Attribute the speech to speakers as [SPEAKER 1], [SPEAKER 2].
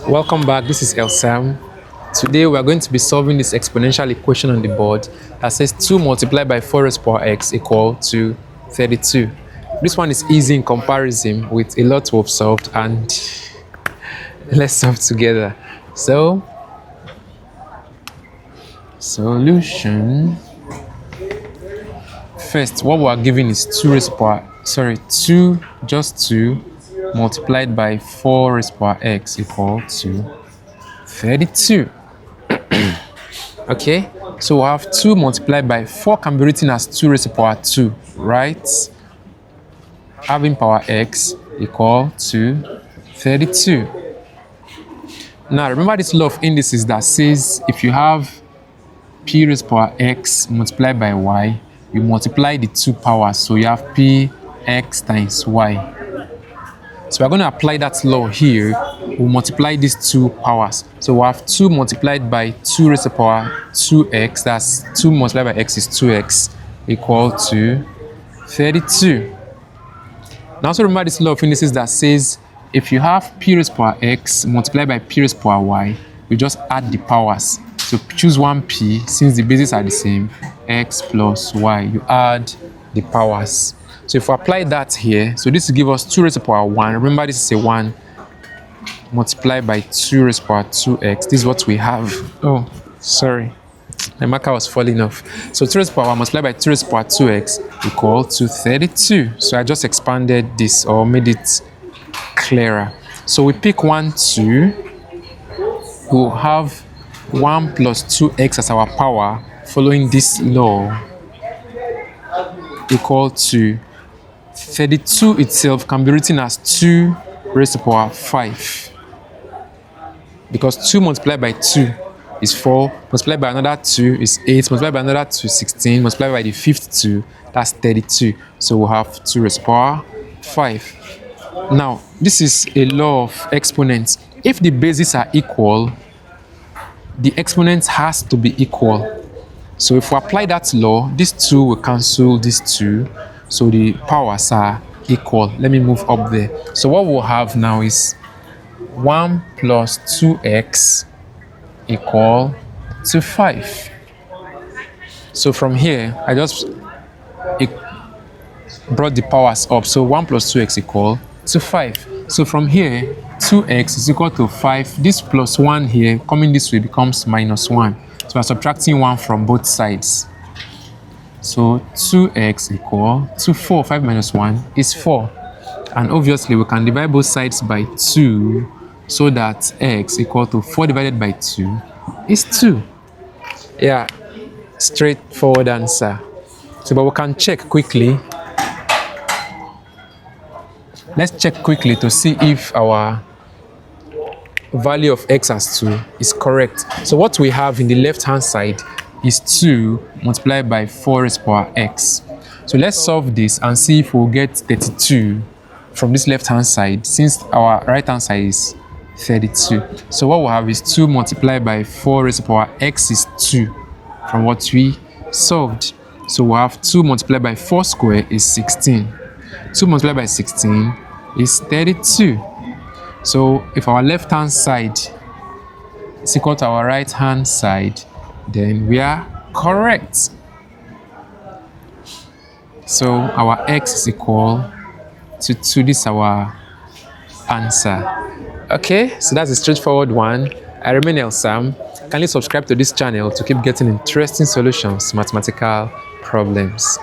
[SPEAKER 1] Welcome back, this is Elsam. Today we are going to be solving this exponential equation on the board that says 2 multiplied by 4 raised to power x equal to 32. This one is easy in comparison with a lot we've solved, and let's solve together. So, solution. First, what we are given is 2 raised to power, 2 multiplied by 4 raised to power x equal to 32. Okay, so we have 2 multiplied by 4 can be written as 2 raised to power 2, right? Having power x equal to 32. Now remember this law of indices that says if you have p raised to power x multiplied by y, you multiply the 2 powers, so you have p x times y. So we're going to apply that law here. We'll multiply these 2 powers. So we have 2 multiplied by 2 raised to power 2x, that's 2 multiplied by x is 2x, equal to 32. Now also remember this law of indices that says if you have p raised to power x multiplied by p raised to power y, you just add the powers. So choose one p, since the bases are the same, x plus y, you add the powers. So if we apply that here, so this will give us 2 raised to power 1. Remember this is a 1 multiplied by 2 raised to power 2x. This is what we have. Oh, sorry. My marker was falling off. So 2 raised to power 1 multiplied by 2 raised to power 2x equal to 32. So I just expanded this or made it clearer. So we pick 1, 2. We'll have 1 plus 2x as our power following this law equal to 32 itself can be written as 2 raised to power 5, because 2 multiplied by 2 is 4, multiplied by another 2 is 8, multiplied by another 2 is 16, multiplied by the fifth 2, that's 32. So we'll have 2 raised to power 5. Now, this is a law of exponents. If the bases are equal, the exponent has to be equal. So if we apply that law, these 2 will cancel these 2. So the powers are equal. Let me move up there. So what we'll have now is 1 plus 2x equal to 5. So from here, I just brought the powers up. So 1 plus 2x equal to 5. So from here, 2x is equal to 5. This plus 1 here, coming this way, becomes minus 1. So we're subtracting 1 from both sides. So 2x equal to 4. 5 minus 1 is 4. And obviously, we can divide both sides by 2 so that x equal to 4 divided by 2 is 2. Yeah, straightforward answer. So, but we can check quickly. Let's check quickly to see if our value of x as 2 is correct. So what we have in the left hand side is 2 multiplied by 4 raised to power x. So let's solve this and see if we'll get 32 from this left hand side, since our right hand side is 32. So what we'll have is 2 multiplied by 4 raised to power x is 2 from what we solved. So we'll have 2 multiplied by 4 square is 16. 2 multiplied by 16 is 32. So if our left hand side is equal to our right hand side, then we are correct. So our x is equal to 2. This is our answer. Okay, so that's a straightforward one. I remain Elsam. Kindly subscribe to this channel to keep getting interesting solutions to mathematical problems.